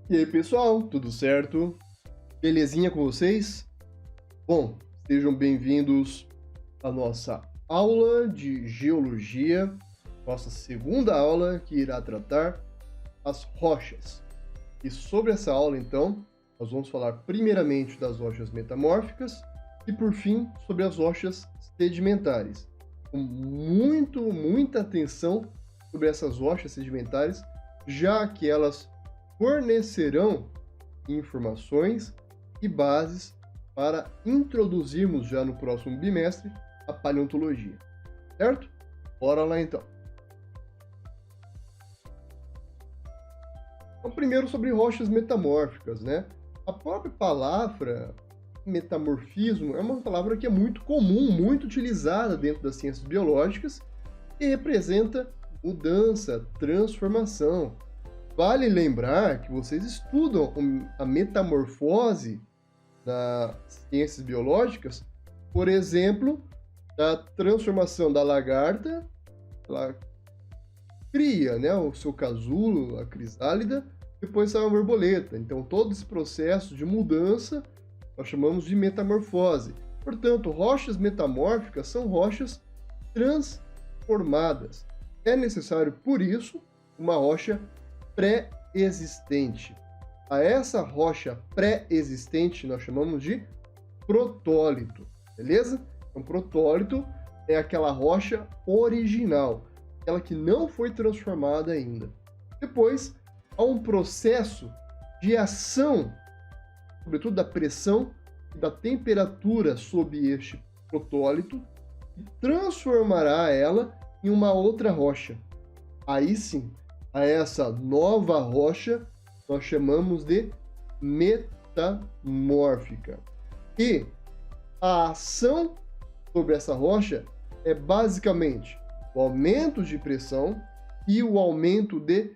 E aí, pessoal, tudo certo? Belezinha com vocês? Bom, sejam bem-vindos à nossa aula de geologia, nossa segunda aula que irá tratar as rochas. E sobre essa aula, então, nós vamos falar primeiramente das rochas metamórficas e, por fim, sobre as rochas sedimentares. Com muita atenção sobre essas rochas sedimentares, já que elas fornecerão informações e bases para introduzirmos já no próximo bimestre a paleontologia, certo? Bora lá então. Então, primeiro sobre rochas metamórficas, né? A própria palavra metamorfismo é uma palavra que é muito comum, muito utilizada dentro das ciências biológicas e representa mudança, transformação. Vale lembrar que vocês estudam a metamorfose nas ciências biológicas, por exemplo, da transformação da lagarta, ela cria, né, o seu casulo, a crisálida, depois sai uma borboleta. Então, todo esse processo de mudança nós chamamos de metamorfose. Portanto, rochas metamórficas são rochas transformadas. É necessário, por isso, uma rocha pré-existente. A essa rocha pré-existente nós chamamos de protólito, beleza? Então, protólito é aquela rocha original, aquela que não foi transformada ainda. Depois, há um processo de ação, sobretudo da pressão e da temperatura sob este protólito, que transformará ela em uma outra rocha. Aí sim, a essa nova rocha nós chamamos de metamórfica. E a ação sobre essa rocha é basicamente o aumento de pressão e o aumento de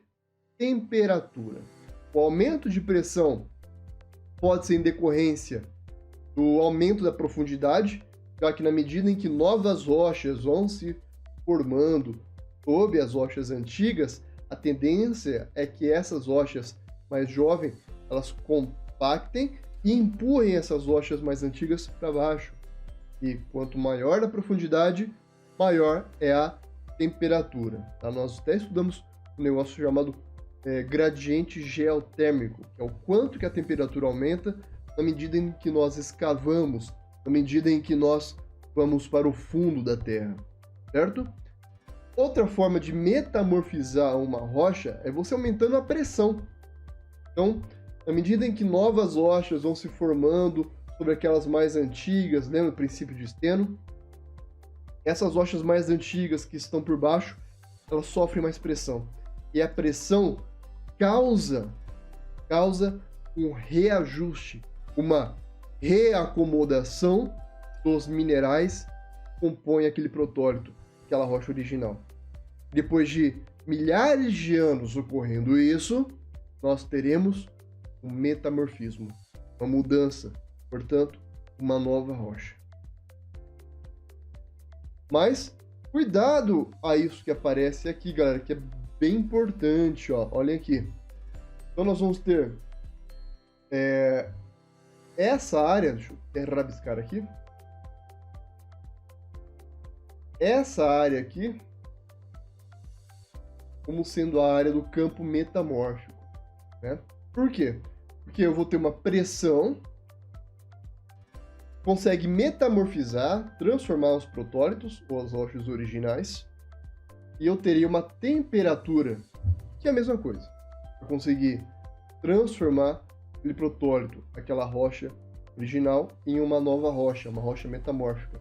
temperatura. O aumento de pressão pode ser em decorrência do aumento da profundidade, já que na medida em que novas rochas vão se formando sob as rochas antigas, a tendência é que essas rochas mais jovens, elas compactem e empurrem essas rochas mais antigas para baixo. E quanto maior a profundidade, maior é a temperatura. Tá? Nós até estudamos um negócio chamado gradiente geotérmico, que é o quanto que a temperatura aumenta na medida em que nós escavamos, na medida em que nós vamos para o fundo da Terra, certo? Outra forma de metamorfizar uma rocha é você aumentando a pressão. Então, na medida em que novas rochas vão se formando sobre aquelas mais antigas, lembra o princípio de Steno? Essas rochas mais antigas que estão por baixo, elas sofrem mais pressão. E a pressão causa um reajuste, uma reacomodação dos minerais que compõem aquele protólito, aquela rocha original. Depois de milhares de anos ocorrendo isso, nós teremos um metamorfismo, uma mudança, portanto, uma nova rocha. Mas cuidado a isso que aparece aqui, galera, que é bem importante, ó. Olhem aqui. Então nós vamos ter essa área, deixa eu rabiscar aqui. Essa área aqui como sendo a área do campo metamórfico, né? Por quê? Porque eu vou ter uma pressão, consegue metamorfizar, transformar os protólitos, ou as rochas originais, e eu teria uma temperatura, que é a mesma coisa. Eu conseguir transformar aquele protólito, aquela rocha original, em uma nova rocha, uma rocha metamórfica.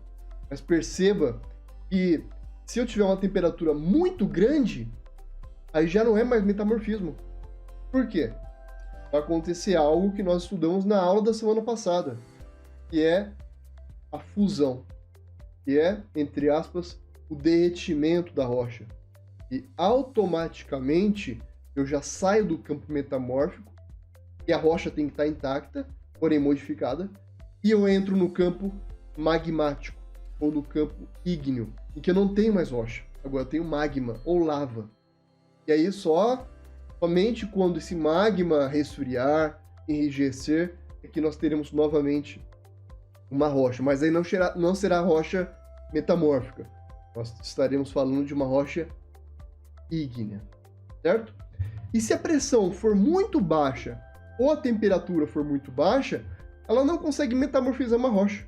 Mas perceba que se eu tiver uma temperatura muito grande, aí já não é mais metamorfismo. Por quê? Vai acontecer algo que nós estudamos na aula da semana passada, que é a fusão, que é, entre aspas, o derretimento da rocha. E automaticamente eu já saio do campo metamórfico, e a rocha tem que estar intacta, porém modificada, e eu entro no campo magmático, ou no campo ígneo, em que eu não tenho mais rocha, agora eu tenho magma ou lava. E aí só Somente quando esse magma resfriar, enrijecer, é que nós teremos novamente uma rocha. Mas aí não será rocha metamórfica. Nós estaremos falando de uma rocha ígnea, certo? E se a pressão for muito baixa ou a temperatura for muito baixa, ela não consegue metamorfizar uma rocha.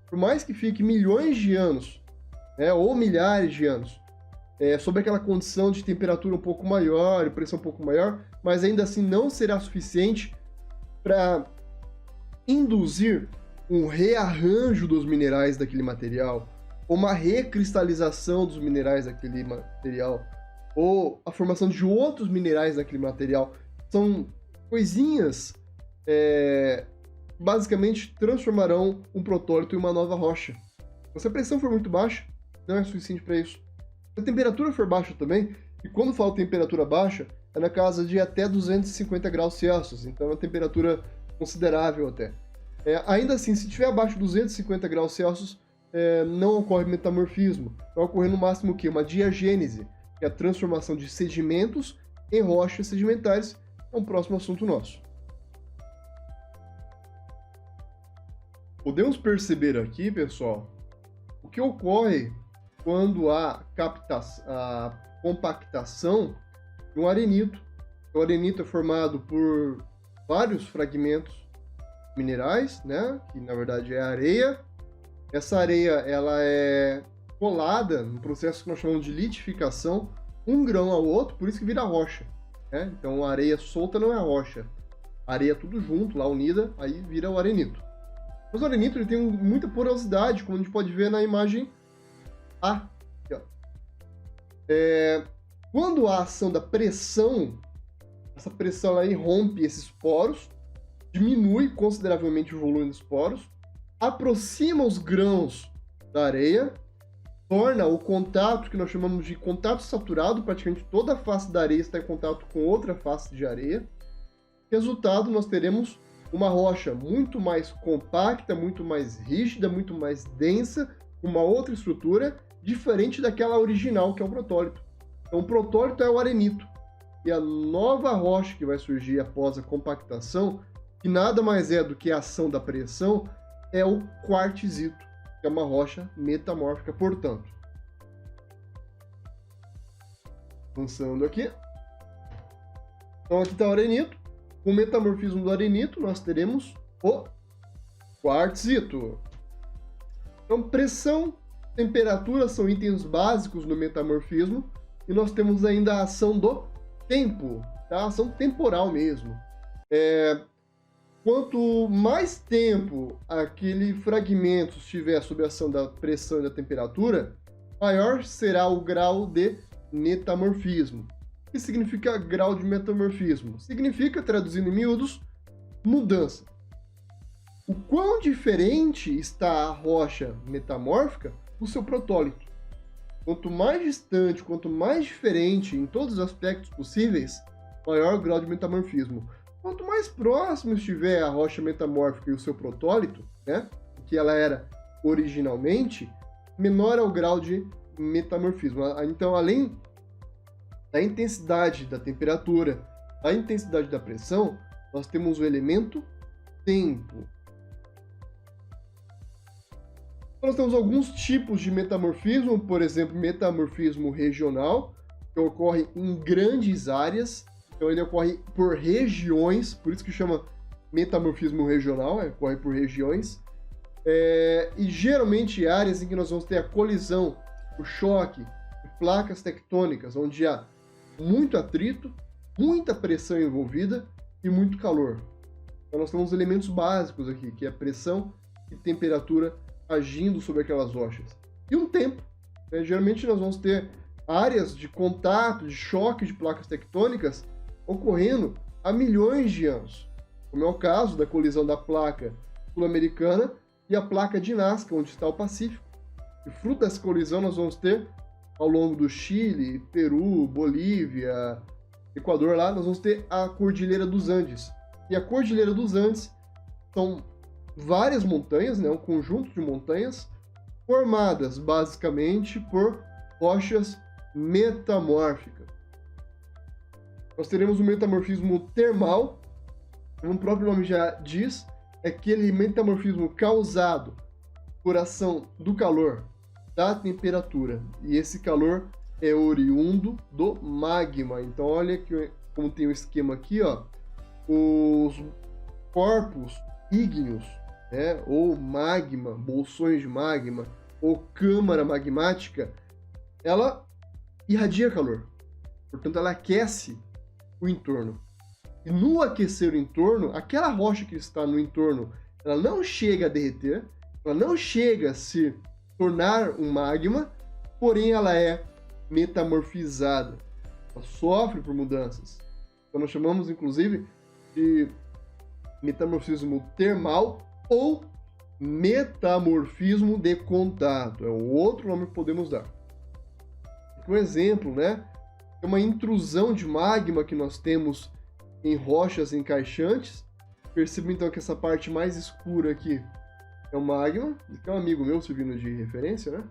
Por mais que fique milhões de anos, né, ou milhares de anos, sob aquela condição de temperatura um pouco maior e pressão um pouco maior, mas ainda assim não será suficiente para induzir um rearranjo dos minerais daquele material, ou uma recristalização dos minerais daquele material, ou a formação de outros minerais daquele material. São coisinhas basicamente transformarão um protólito em uma nova rocha. Se a pressão for muito baixa, não é suficiente para isso. Se a temperatura for baixa também, e quando falo temperatura baixa, é na casa de até 250 graus Celsius, então é uma temperatura considerável até. Ainda assim, se estiver abaixo de 250 graus Celsius, não ocorre metamorfismo. Vai ocorrer no máximo o quê? Uma diagênese, que é a transformação de sedimentos em rochas sedimentares. É um próximo assunto nosso. Podemos perceber aqui, pessoal, o que ocorre quando há a compactação de um arenito. O arenito é formado por vários fragmentos minerais, né? Que na verdade é areia. Essa areia ela é colada no processo que nós chamamos de litificação, um grão ao outro, por isso que vira rocha, né? Então a areia solta não é rocha, a areia tudo junto, lá unida, aí vira o arenito. Mas o arenito ele tem muita porosidade, como a gente pode ver na imagem A. Aqui, ó. Quando há ação da pressão, essa pressão aí rompe esses poros, diminui consideravelmente o volume dos poros, aproxima os grãos da areia, torna o contato, que nós chamamos de contato saturado, praticamente toda a face da areia está em contato com outra face de areia. Resultado, nós teremos uma rocha muito mais compacta, muito mais rígida, muito mais densa, uma outra estrutura, diferente daquela original, que é o protólito. Então, o protólito é o arenito. E a nova rocha que vai surgir após a compactação, que nada mais é do que a ação da pressão, é o quartzito, que é uma rocha metamórfica, portanto. Avançando aqui. Então, aqui está o arenito. Com o metamorfismo do arenito, nós teremos o quartzito. Então, pressão, temperatura são itens básicos no metamorfismo. E nós temos ainda a ação do tempo, tá? A ação temporal mesmo. Quanto mais tempo aquele fragmento estiver sob a ação da pressão e da temperatura, maior será o grau de metamorfismo. O que significa grau de metamorfismo? Significa, traduzindo em miúdos, mudança. O quão diferente está a rocha metamórfica do seu protólito. Quanto mais distante, quanto mais diferente em todos os aspectos possíveis, maior o grau de metamorfismo. Quanto mais próximo estiver a rocha metamórfica e o seu protólito, né, que ela era originalmente, menor é o grau de metamorfismo. Então, além da intensidade da temperatura, da intensidade da pressão, nós temos o elemento tempo. Nós temos alguns tipos de metamorfismo, por exemplo, metamorfismo regional, que ocorre em grandes áreas. Então ele ocorre por regiões, por isso que chama metamorfismo regional, ocorre por regiões. E geralmente áreas em que nós vamos ter a colisão, o choque de placas tectônicas, onde há muito atrito, muita pressão envolvida e muito calor. Então nós temos elementos básicos aqui, que é pressão e temperatura agindo sobre aquelas rochas. E um tempo. Geralmente nós vamos ter áreas de contato, de choque de placas tectônicas ocorrendo há milhões de anos, como é o caso da colisão da placa sul-americana e a placa de Nazca, onde está o Pacífico. E fruto dessa colisão nós vamos ter, ao longo do Chile, Peru, Bolívia, Equador, lá nós vamos ter a Cordilheira dos Andes. E a Cordilheira dos Andes são várias montanhas, né, um conjunto de montanhas, formadas basicamente por rochas metamórficas. Nós teremos o metamorfismo termal, como o próprio nome já diz, é aquele metamorfismo causado por ação do calor, da temperatura. E esse calor é oriundo do magma. Então olha que, como tem o esquema aqui, ó, os corpos ígneos, né, ou magma, bolsões de magma, ou câmara magmática, ela irradia calor. Portanto, ela aquece o entorno. E no aquecer o entorno, aquela rocha que está no entorno, ela não chega a derreter, ela não chega a se tornar um magma, porém ela é metamorfizada. Ela sofre por mudanças. Então nós chamamos, inclusive, de metamorfismo termal ou metamorfismo de contato. É o outro nome que podemos dar. Um exemplo, né? É uma intrusão de magma que nós temos em rochas encaixantes. Perceba então que essa parte mais escura aqui é o magma, que é um amigo meu servindo de referência, né?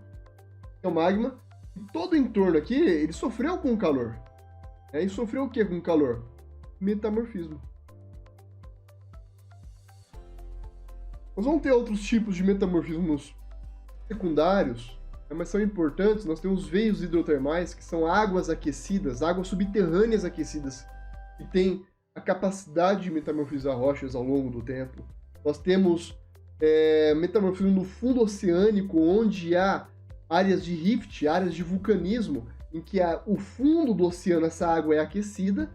É o magma. E todo o entorno aqui, ele sofreu com o calor. E sofreu o que com o calor? Metamorfismo. Nós vamos ter outros tipos de metamorfismos secundários, mas são importantes. Nós temos veios hidrotermais, que são águas aquecidas, águas subterrâneas aquecidas, que têm a capacidade de metamorfizar rochas ao longo do tempo. Nós temos metamorfismo no fundo oceânico, onde há áreas de rift, áreas de vulcanismo, em que o fundo do oceano, essa água é aquecida,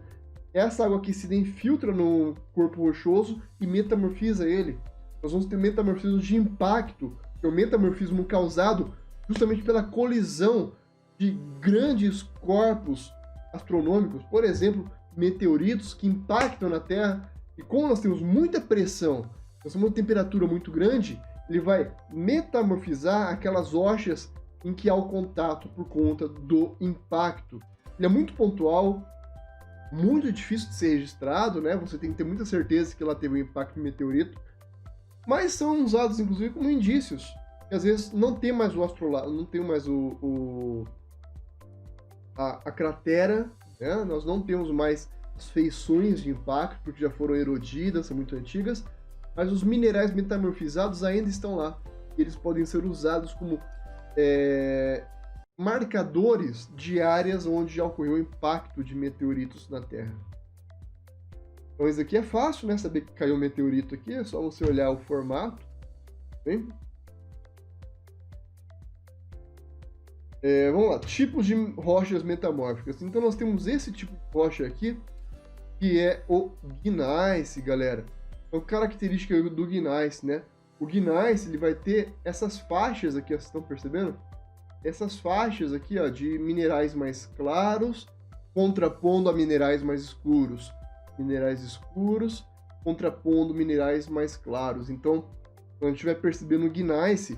essa água aquecida infiltra no corpo rochoso e metamorfiza ele. Nós vamos ter metamorfismo de impacto, que é o metamorfismo causado justamente pela colisão de grandes corpos astronômicos, por exemplo, meteoritos que impactam na Terra, e como nós temos muita pressão, nós temos uma temperatura muito grande, ele vai metamorfizar aquelas rochas em que há o contato por conta do impacto. Ele é muito pontual, muito difícil de ser registrado, né? Você tem que ter muita certeza que ela teve um impacto de meteorito, mas são usados inclusive como indícios, que às vezes não tem mais o astrolado, não tem mais a cratera, né? Nós não temos mais as feições de impacto, porque já foram erodidas, são muito antigas, mas os minerais metamorfizados ainda estão lá. E eles podem ser usados como marcadores de áreas onde já ocorreu o impacto de meteoritos na Terra. Então isso aqui é fácil, né? Saber que caiu um meteorito aqui, é só você olhar o formato. Bem? Vamos lá, tipos de rochas metamórficas. Então nós temos esse tipo de rocha aqui, que é o gneiss, galera. Então, característica do gneiss, né? O gneiss, ele vai ter essas faixas aqui, ó, vocês estão percebendo? Essas faixas aqui, ó, de minerais mais claros, contrapondo a minerais mais escuros. Minerais escuros, contrapondo minerais mais claros. Então, quando a gente vai percebendo o gneiss,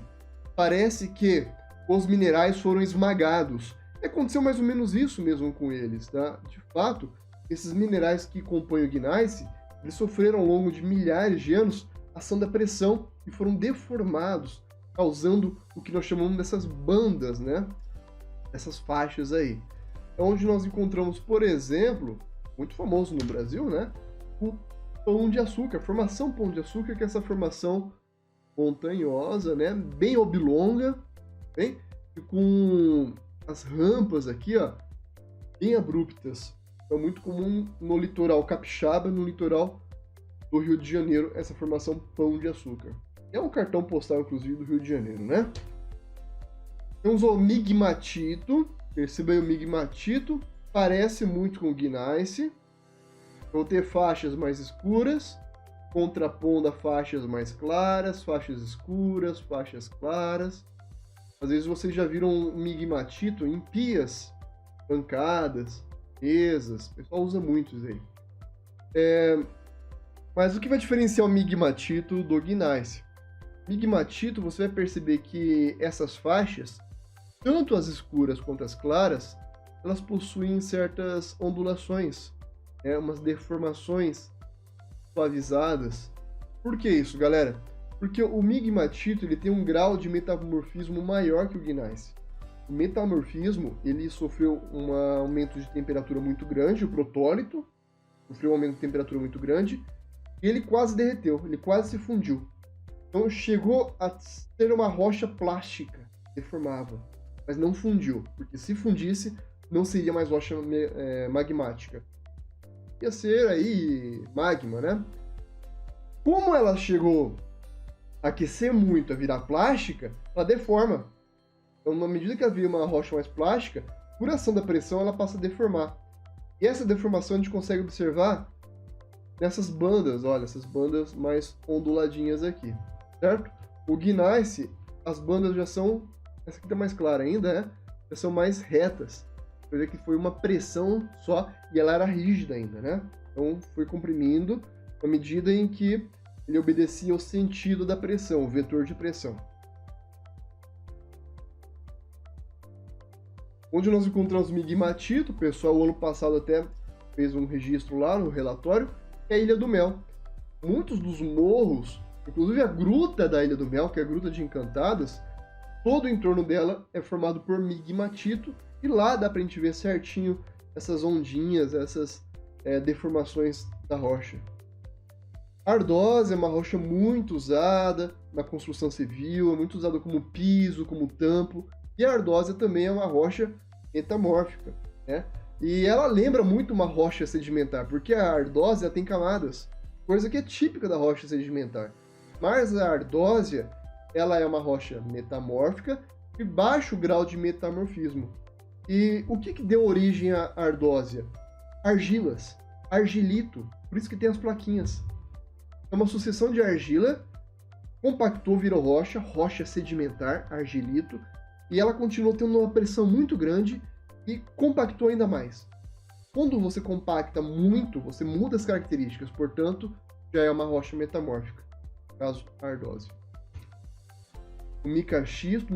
parece que os minerais foram esmagados. E aconteceu mais ou menos isso mesmo com eles, tá? De fato, esses minerais que compõem o gneiss, eles sofreram ao longo de milhares de anos a ação da pressão e foram deformados, causando o que nós chamamos dessas bandas, né? Essas faixas aí. É onde nós encontramos, por exemplo, muito famoso no Brasil, né? O Pão de Açúcar, a formação Pão de Açúcar, que é essa formação montanhosa, né? Bem oblonga, bem? E com as rampas aqui, ó, bem abruptas. É muito comum no litoral capixaba, no litoral do Rio de Janeiro, essa formação Pão de Açúcar. É um cartão postal, inclusive, do Rio de Janeiro, né? Temos o migmatito. Perceba aí o migmatito. Parece muito com o gneiss. Vão ter faixas mais escuras, contrapondo a faixas mais claras, faixas escuras, faixas claras. Às vezes vocês já viram um migmatito em pias, bancadas, mesas. O pessoal usa muito isso aí. Mas o que vai diferenciar o migmatito do gneiss? Migmatito, você vai perceber que essas faixas, tanto as escuras quanto as claras, elas possuem certas ondulações, umas deformações suavizadas. Por que isso, galera? Porque o migmatito ele tem um grau de metamorfismo maior que o gneiss. o metamorfismo, ele sofreu um aumento de temperatura muito grande, o protólito sofreu um aumento de temperatura muito grande, e ele quase derreteu, ele quase se fundiu. Então chegou a ser uma rocha plástica, deformava, mas não fundiu, porque se fundisse, não seria mais rocha magmática. Ia ser aí magma, né? Como ela chegou a aquecer muito, a virar plástica, ela deforma. Então, na medida que havia uma rocha mais plástica, por ação da pressão, ela passa a deformar. E essa deformação a gente consegue observar nessas bandas, olha, essas bandas mais onduladinhas aqui, certo? O gneiss, as bandas já são, essa aqui tá mais clara ainda, né? Já são mais retas. Você vê que foi uma pressão só e ela era rígida ainda, né? Então foi comprimindo à medida em que ele obedecia ao sentido da pressão, o vetor de pressão. Onde nós encontramos migmatito, o pessoal ano passado até fez um registro lá no relatório, é a Ilha do Mel. Muitos dos morros, inclusive a gruta da Ilha do Mel, que é a Gruta de Encantadas, todo o entorno dela é formado por migmatito, e lá dá pra gente ver certinho essas ondinhas, essas deformações da rocha. A ardósia é uma rocha muito usada na construção civil, é muito usada como piso, como tampo, e a ardósia também é uma rocha metamórfica, né? E ela lembra muito uma rocha sedimentar, porque a ardósia tem camadas, coisa que é típica da rocha sedimentar. Mas a ardósia, ela é uma rocha metamórfica de baixo grau de metamorfismo. E o que deu origem à ardósia? Argilas, argilito, por isso que tem as plaquinhas. É uma sucessão de argila, compactou, virou rocha, rocha sedimentar, argilito, e ela continuou tendo uma pressão muito grande e compactou ainda mais. Quando você compacta muito, você muda as características, portanto, já é uma rocha metamórfica, no caso, a ardósia. O micaxisto,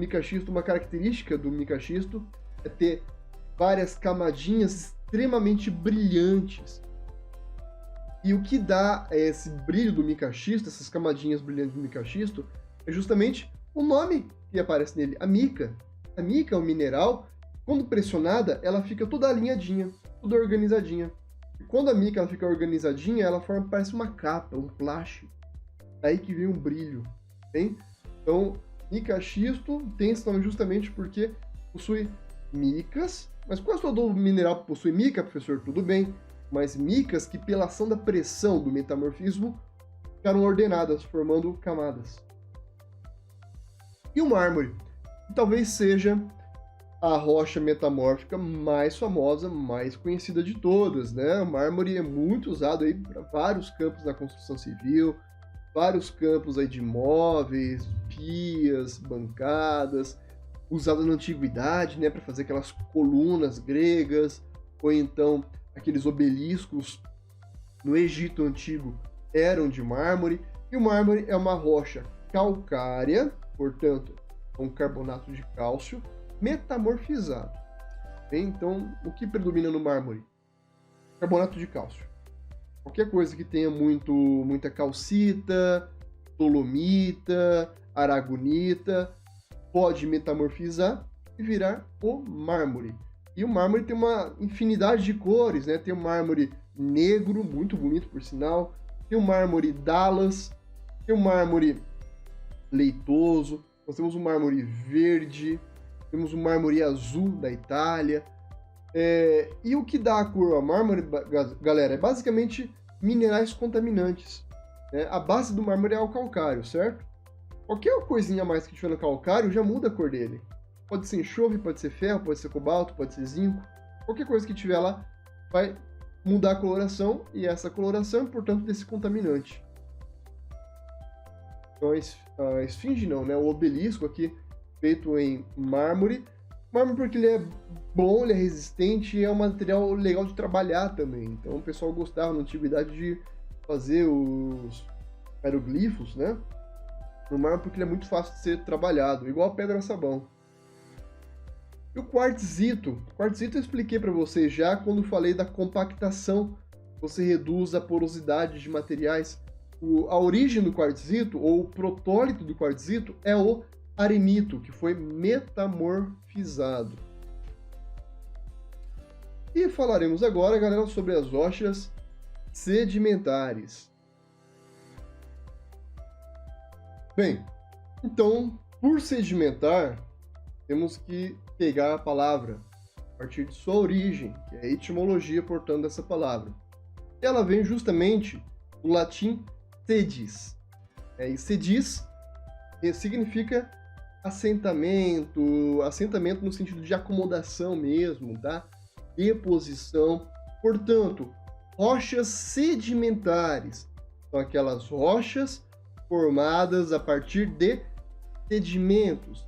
uma característica do micaxisto é ter várias camadinhas extremamente brilhantes. E o que dá esse brilho do micaxisto, essas camadinhas brilhantes do micaxisto, é justamente o nome que aparece nele, a mica. A mica é um mineral, quando pressionada, ela fica toda alinhadinha, toda organizadinha. E quando a mica ela fica organizadinha, ela parece uma capa, um plástico. Daí que vem um brilho, bem? Então, micaxisto tem esse nome justamente porque possui micas, mas quase todo mineral possui mica, professor, tudo bem, mas micas que pela ação da pressão do metamorfismo ficaram ordenadas, formando camadas. E o mármore, que talvez seja a rocha metamórfica mais famosa, mais conhecida de todas, né? O mármore é muito usado aí para vários campos da construção civil, vários campos aí de móveis, pias, bancadas, usado na antiguidade, né, para fazer aquelas colunas gregas, ou então aqueles obeliscos no Egito Antigo eram de mármore, e o mármore é uma rocha calcária, portanto, um carbonato de cálcio metamorfizado. Então, o que predomina no mármore? Carbonato de cálcio. Qualquer coisa que tenha muita calcita, dolomita, aragonita, pode metamorfizar e virar o mármore. E o mármore tem uma infinidade de cores, né? Tem o mármore negro, muito bonito por sinal, tem o mármore Dallas, tem o mármore leitoso, nós temos o mármore verde, temos o mármore azul da Itália. E o que dá a cor ao mármore, galera, é basicamente minerais contaminantes, né? A base do mármore é o calcário, certo? Qualquer coisinha a mais que tiver no calcário já muda a cor dele. Pode ser enxofre, pode ser ferro, pode ser cobalto, pode ser zinco. Qualquer coisa que tiver lá vai mudar a coloração, e essa coloração é, portanto, desse contaminante. Então a esfinge não, né? O obelisco aqui, feito em mármore. Mármore porque ele é bom, ele é resistente e é um material legal de trabalhar também. Então o pessoal gostava na antiguidade de fazer os hieroglifos, né? No mármore porque ele é muito fácil de ser trabalhado, igual a pedra-sabão. E o quartzito? O quartzito eu expliquei para vocês já quando falei da compactação. Você reduz a porosidade de materiais. A origem do quartzito, ou o protólito do quartzito, é o arenito, que foi metamorfizado. E falaremos agora, galera, sobre as rochas sedimentares. Bem, então, por sedimentar, temos que pegar a palavra a partir de sua origem, que é a etimologia, portanto, dessa palavra. Ela vem justamente do latim sedis. E sedis significa assentamento, assentamento no sentido de acomodação mesmo, tá? Deposição. Portanto, rochas sedimentares são aquelas rochas formadas a partir de sedimentos.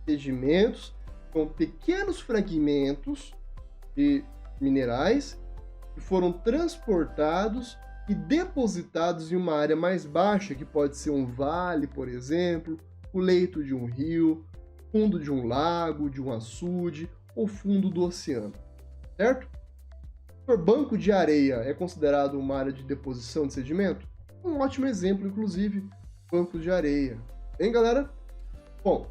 Sedimentos são pequenos fragmentos de minerais que foram transportados e depositados em uma área mais baixa, que pode ser um vale, por exemplo, o leito de um rio, fundo de um lago, de um açude ou fundo do oceano, certo? O banco de areia é considerado uma área de deposição de sedimento? Um ótimo exemplo, inclusive, bancos de areia. Hein, galera? Bom,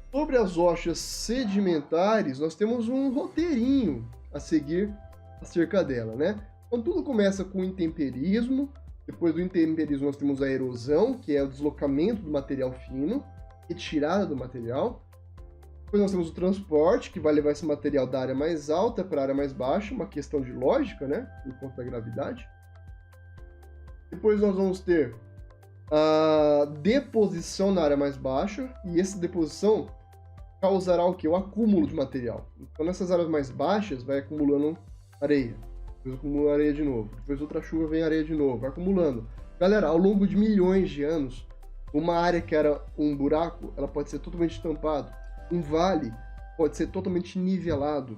sobre as rochas sedimentares, nós temos um roteirinho a seguir acerca dela, né? Então, tudo começa com o intemperismo. Depois do intemperismo, nós temos a erosão, que é o deslocamento do material fino, retirada do material. Depois nós temos o transporte, que vai levar esse material da área mais alta para a área mais baixa, uma questão de lógica, né? Por conta da gravidade. Depois nós vamos ter a deposição na área mais baixa, e essa deposição causará o quê? O acúmulo de material. Então, nessas áreas mais baixas, vai acumulando areia. Depois acumula areia de novo. Depois outra chuva vem areia de novo. Vai acumulando. Galera, ao longo de milhões de anos, uma área que era um buraco, ela pode ser totalmente tampada. Um vale pode ser totalmente nivelado.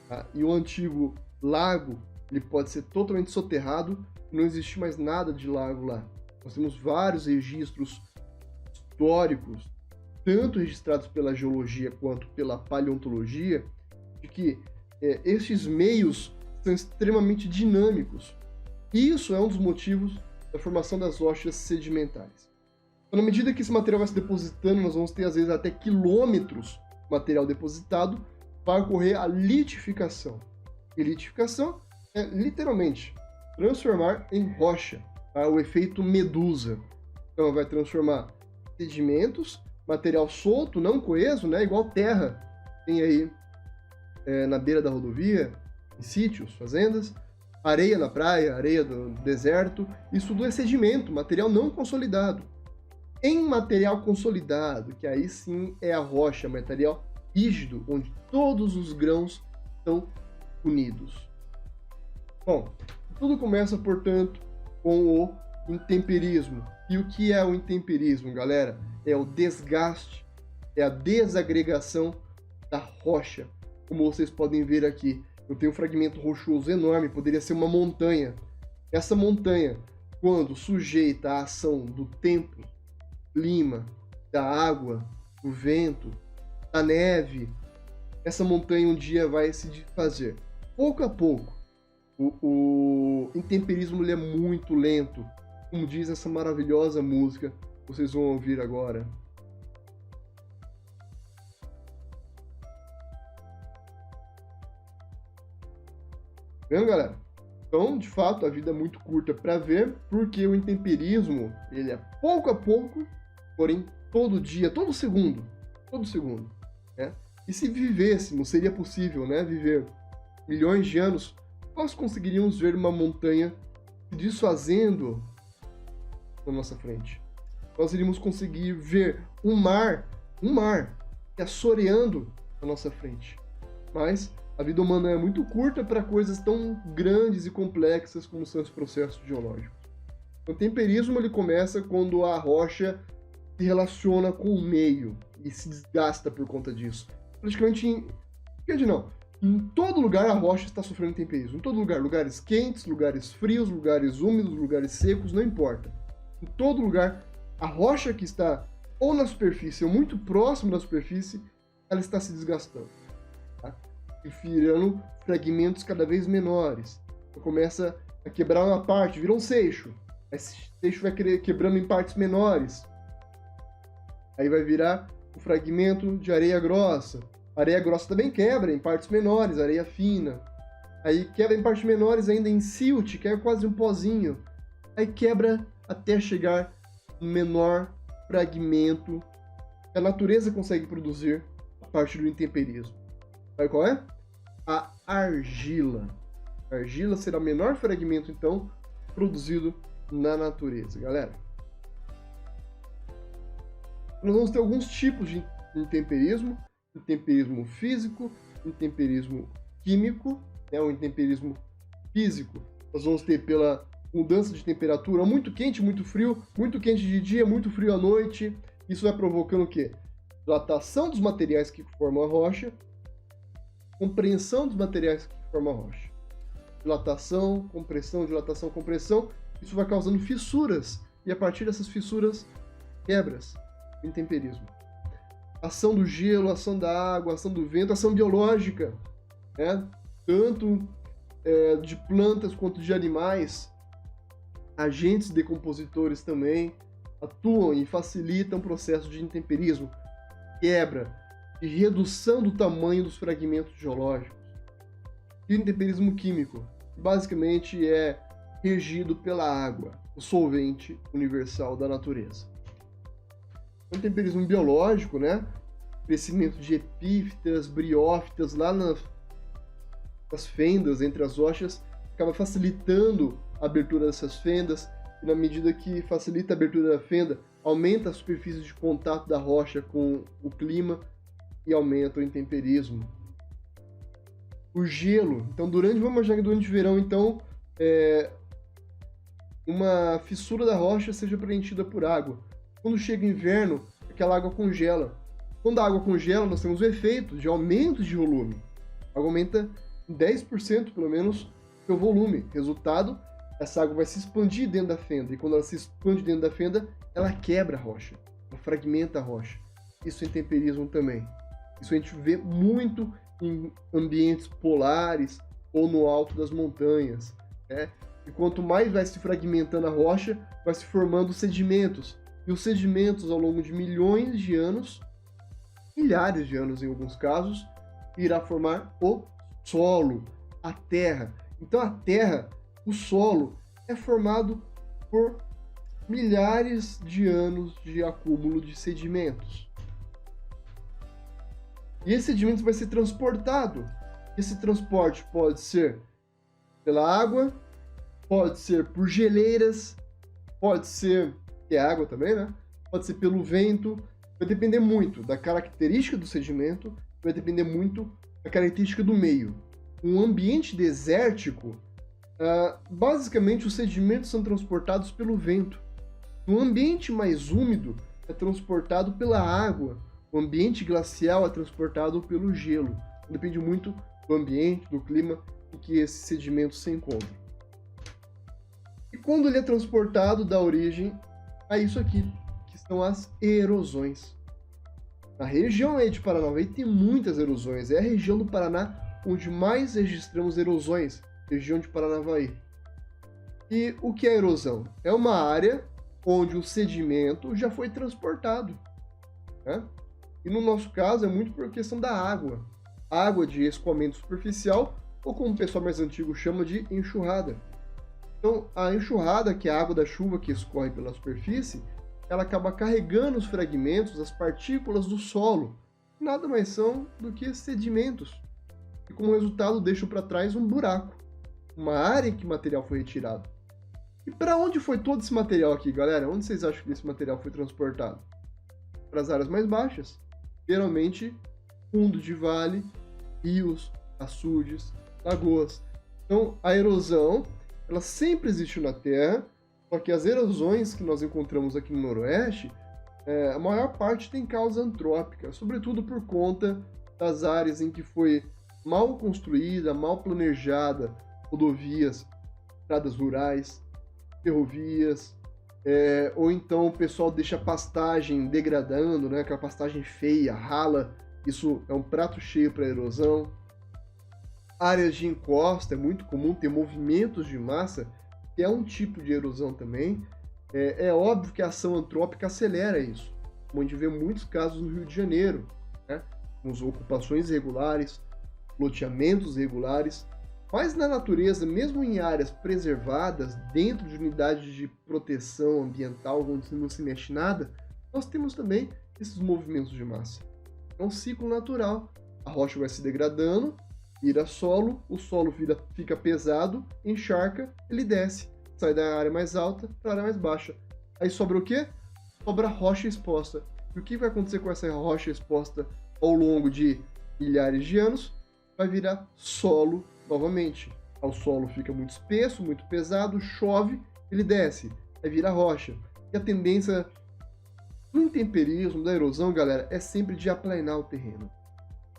Tá? E o antigo lago, ele pode ser totalmente soterrado e não existe mais nada de lago lá. Nós temos vários registros históricos, tanto registrados pela geologia quanto pela paleontologia, de que estes meios são extremamente dinâmicos. E isso é um dos motivos da formação das rochas sedimentares. Então, na medida que esse material vai se depositando, nós vamos ter, às vezes, até quilômetros de material depositado, vai ocorrer a litificação. E litificação é, literalmente, transformar em rocha. Tá? O efeito medusa. Então, vai transformar sedimentos, material solto, não coeso, né? Igual terra tem aí na beira da rodovia, em sítios, fazendas, areia na praia, areia do deserto, isso tudo é sedimento, material não consolidado. Em material consolidado, que aí sim é a rocha, material rígido, onde todos os grãos estão unidos. Bom, tudo começa, portanto, com o intemperismo. E o que é o intemperismo, galera? É o desgaste, é a desagregação da rocha. Como vocês podem ver aqui, eu tenho um fragmento rochoso enorme, poderia ser uma montanha. Essa montanha, quando sujeita à ação do tempo, clima, da água, do vento, da neve, essa montanha um dia vai se desfazer. Pouco a pouco, o intemperismo ele é muito lento, como diz essa maravilhosa música que vocês vão ouvir agora. Vendo, galera? Então, de fato, a vida é muito curta para ver, porque o intemperismo, ele é pouco a pouco, porém todo dia, todo segundo, né? E se vivêssemos, seria possível, né, viver milhões de anos, nós conseguiríamos ver uma montanha se desfazendo na nossa frente. Nós iríamos conseguir ver um mar assoreando na nossa frente. Mas a vida humana é muito curta para coisas tão grandes e complexas como são os processos geológicos. O temperismo ele começa quando a rocha se relaciona com o meio e se desgasta por conta disso. Praticamente em todo lugar a rocha está sofrendo temperismo. Em todo lugar, lugares quentes, lugares frios, lugares úmidos, lugares secos, não importa. Em todo lugar, a rocha que está ou na superfície ou muito próximo da superfície, ela está se desgastando. Tá? E virando fragmentos cada vez menores. Então, começa a quebrar uma parte, vira um seixo. Esse seixo vai quebrando em partes menores. Aí vai virar um fragmento de areia grossa. Areia grossa também quebra em partes menores, areia fina. Aí quebra em partes menores ainda em silt, que é quase um pozinho. Aí quebra até chegar no menor fragmento que a natureza consegue produzir a partir do intemperismo. Sabe qual é? A argila. A argila será o menor fragmento, então, produzido na natureza, galera. Nós vamos ter alguns tipos de intemperismo: intemperismo físico, intemperismo químico. O intemperismo físico nós vamos ter pela mudança de temperatura, muito quente de dia, muito frio à noite. Isso vai provocando o quê? Dilatação dos materiais que formam a rocha, compreensão dos materiais que formam a rocha. Dilatação, compressão, dilatação, compressão. Isso vai causando fissuras, e a partir dessas fissuras, quebras. Intemperismo. Ação do gelo, ação da água, ação do vento, ação biológica, né? Tanto de plantas quanto de animais. Agentes decompositores também atuam e facilitam o processo de intemperismo, quebra e redução do tamanho dos fragmentos geológicos. E o intemperismo químico, basicamente, é regido pela água, o solvente universal da natureza. O intemperismo biológico, né? Crescimento de epífitas, briófitas lá nas fendas entre as rochas, acaba facilitando a abertura dessas fendas, e na medida que facilita a abertura da fenda, aumenta a superfície de contato da rocha com o clima e aumenta o intemperismo. O gelo, então vamos imaginar que durante o verão, então, uma fissura da rocha seja preenchida por água. Quando chega o inverno, aquela água congela. Quando a água congela, nós temos o efeito de aumento de volume. A água aumenta em 10% pelo menos seu volume. Resultado, essa água vai se expandir dentro da fenda. E quando ela se expande dentro da fenda, ela quebra a rocha. Ela fragmenta a rocha. Isso é intemperismo também. Isso a gente vê muito em ambientes polares ou no alto das montanhas, né? E quanto mais vai se fragmentando a rocha, vai se formando sedimentos. E os sedimentos, ao longo de milhões de anos, milhares de anos em alguns casos, irá formar o solo, a terra. Então a terra, o solo, é formado por milhares de anos de acúmulo de sedimentos. E esse sedimento vai ser transportado. Esse transporte pode ser pela água, pode ser por geleiras, pode ser, que é água também, né? Pode ser pelo vento. Vai depender muito da característica do sedimento, vai depender muito da característica do meio. Um ambiente desértico, basicamente os sedimentos são transportados pelo vento. Um ambiente mais úmido é transportado pela água. O ambiente glacial é transportado pelo gelo. Depende muito do ambiente, do clima em que esse sedimento se encontra. E quando ele é transportado, dá origem a isso aqui, que são as erosões. Na região aí de Paranavaí tem muitas erosões. É a região do Paraná onde mais registramos erosões, região de Paranavaí. E o que é erosão? É uma área onde o sedimento já foi transportado, né? E no nosso caso é muito por questão da água. Água de escoamento superficial, ou como o pessoal mais antigo chama de enxurrada. Então, a enxurrada, que é a água da chuva que escorre pela superfície, ela acaba carregando os fragmentos, as partículas do solo. Nada mais são do que sedimentos. E como resultado deixam para trás um buraco, uma área em que o material foi retirado. E para onde foi todo esse material aqui, galera? Onde vocês acham que esse material foi transportado? Para as áreas mais baixas. Geralmente, fundo de vale, rios, açudes, lagoas. Então, a erosão, ela sempre existiu na Terra, só que as erosões que nós encontramos aqui no Noroeste, a maior parte tem causa antrópica, sobretudo por conta das áreas em que foi mal construída, mal planejada, rodovias, estradas rurais, ferrovias, ou então o pessoal deixa a pastagem degradando, né? Aquela pastagem feia, rala, isso é um prato cheio para erosão. Áreas de encosta, é muito comum ter movimentos de massa, que é um tipo de erosão também. É óbvio que a ação antrópica acelera isso. como a gente vê muitos casos no Rio de Janeiro, né? Com as ocupações irregulares, loteamentos irregulares, mas na natureza, mesmo em áreas preservadas, dentro de unidades de proteção ambiental, onde não se mexe nada, nós temos também esses movimentos de massa. É um ciclo natural. A rocha vai se degradando, vira solo, o solo fica pesado, encharca, ele desce, sai da área mais alta para a área mais baixa. Aí sobra o quê? Sobra a rocha exposta. E o que vai acontecer com essa rocha exposta ao longo de milhares de anos? Vai virar solo novamente. O solo fica muito espesso, muito pesado, chove, ele desce, aí vira rocha. E a tendência do intemperismo, da erosão, galera, é sempre de aplanar o terreno.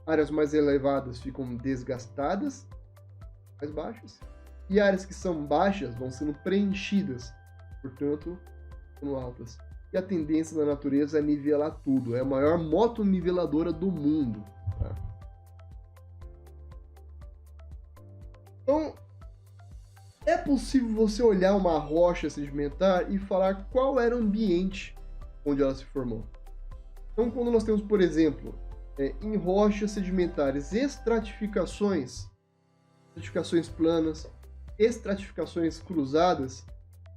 Áreas mais elevadas ficam desgastadas, mais baixas, e áreas que são baixas vão sendo preenchidas, portanto, ficando altas. E a tendência da natureza é nivelar tudo, é a maior motoniveladora do mundo. Tá? Então, é possível você olhar uma rocha sedimentar e falar qual era o ambiente onde ela se formou. Então, quando nós temos, por exemplo, em rochas sedimentares, estratificações planas, estratificações cruzadas,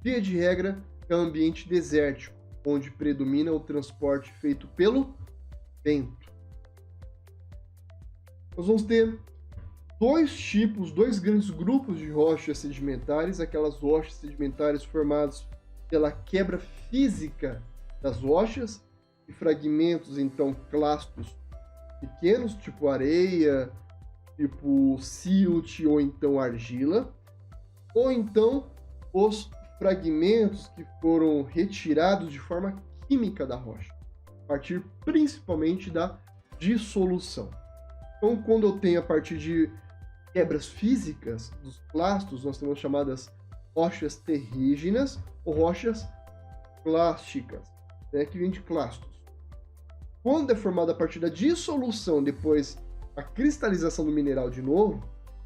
via de regra, é um ambiente desértico, onde predomina o transporte feito pelo vento. Nós vamos ter dois grandes grupos de rochas sedimentares, aquelas rochas sedimentares formadas pela quebra física das rochas e fragmentos, então, clastos pequenos, tipo areia, tipo silt ou então argila, ou então os fragmentos que foram retirados de forma química da rocha, a partir principalmente da dissolução. Então, quando eu tenho a partir de quebras físicas dos clastos, nós temos chamadas rochas terrígenas ou rochas clásticas, né, que vem de clastos. Quando é formada a partir da dissolução, depois a cristalização do mineral de novo,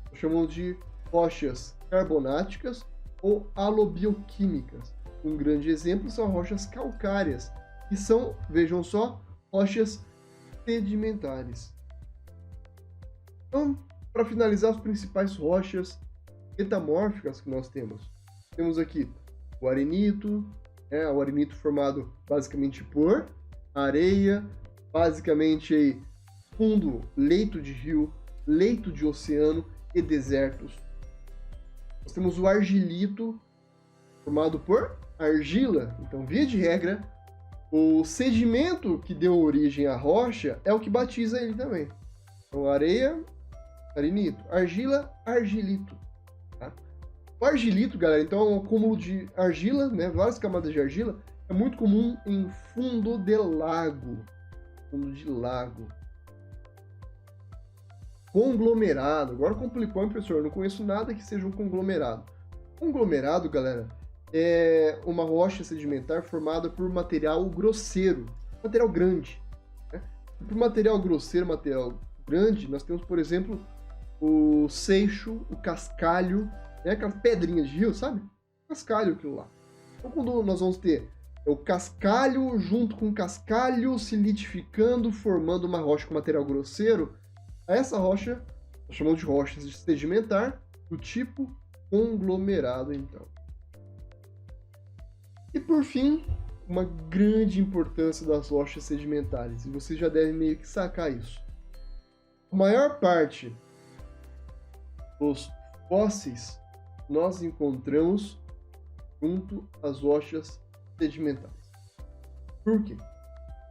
nós chamamos de rochas carbonáticas ou alobioquímicas. Um grande exemplo são rochas calcárias, que são, vejam só, rochas sedimentares. Então, para finalizar, as principais rochas metamórficas que nós temos. Temos aqui o arenito, o arenito formado basicamente por areia, basicamente fundo, leito de rio, leito de oceano e desertos. Nós temos o argilito, formado por argila. Então, via de regra, o sedimento que deu origem à rocha é o que batiza ele também. Então, areia, arenito, argila, argilito. Tá? O argilito, galera, então é um acúmulo de argila, né, várias camadas de argila, é muito comum em fundo de lago. Fundo de lago. Conglomerado. Agora complicou, hein, professor? Eu não conheço nada que seja um conglomerado. Conglomerado, galera, é uma rocha sedimentar formada por material grosseiro, material grande. Né? Por material grosseiro, material grande, nós temos, por exemplo, o seixo, o cascalho, né? Aquelas pedrinhas de rio, sabe? Cascalho, aquilo lá. Então, quando nós vamos ter o cascalho junto com o cascalho se litificando, formando uma rocha com material grosseiro, essa rocha nós chamamos de rocha sedimentar do tipo conglomerado, então. E por fim, uma grande importância das rochas sedimentares, e vocês já devem meio que sacar isso. A maior parte dos fósseis nós encontramos junto às rochas sedimentares. Por quê?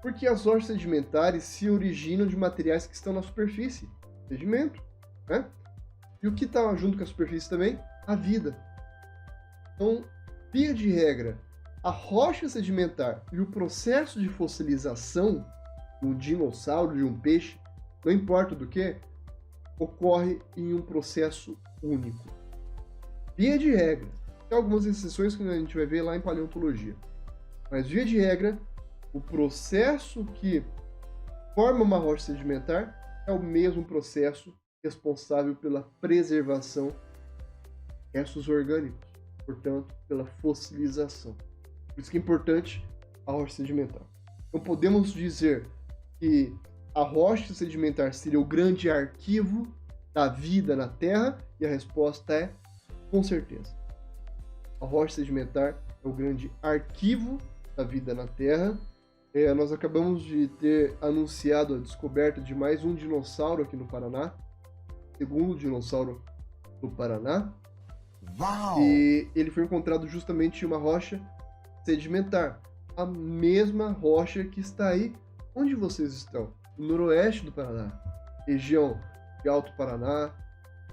Porque as rochas sedimentares se originam de materiais que estão na superfície, sedimento, né? E o que está junto com a superfície também? A vida. Então, via de regra, a rocha sedimentar e o processo de fossilização de um dinossauro, de um peixe, não importa do que, ocorre em um processo único. Via de regra, tem algumas exceções que a gente vai ver lá em paleontologia. Mas, via de regra, o processo que forma uma rocha sedimentar é o mesmo processo responsável pela preservação de restos orgânicos, portanto, pela fossilização. Por isso que é importante a rocha sedimentar. Então podemos dizer que a rocha sedimentar seria o grande arquivo da vida na Terra? E a resposta é com certeza. A rocha sedimentar é o grande arquivo da vida na Terra. Nós acabamos de ter anunciado a descoberta de mais um dinossauro aqui no Paraná, segundo dinossauro do Paraná. Uau! E ele foi encontrado justamente em uma rocha sedimentar, a mesma rocha que está aí onde vocês estão, no noroeste do Paraná, região de Alto Paraná,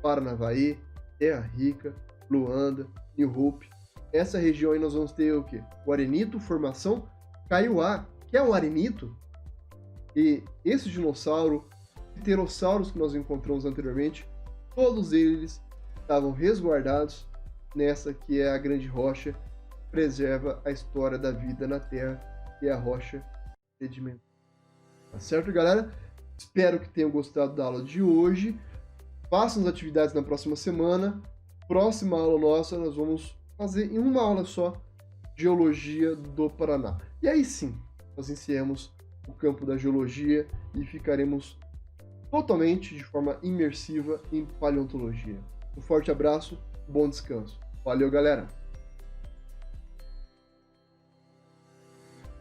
Paranavaí, Terra Rica, Luanda, New Hope. Essa região aí nós vamos ter o quê? O arenito, formação Kaiowá, que é o arenito. E esse dinossauro, pterossauros que nós encontramos anteriormente, todos eles estavam resguardados nessa que é a grande rocha que preserva a história da vida na Terra, que é a rocha sedimentar. Tá certo, galera? Espero que tenham gostado da aula de hoje. Façam as atividades na próxima semana. Próxima aula nossa, nós vamos fazer em uma aula só Geologia do Paraná. E aí sim, nós encerramos o campo da Geologia e ficaremos totalmente de forma imersiva em Paleontologia. Um forte abraço, bom descanso. Valeu, galera!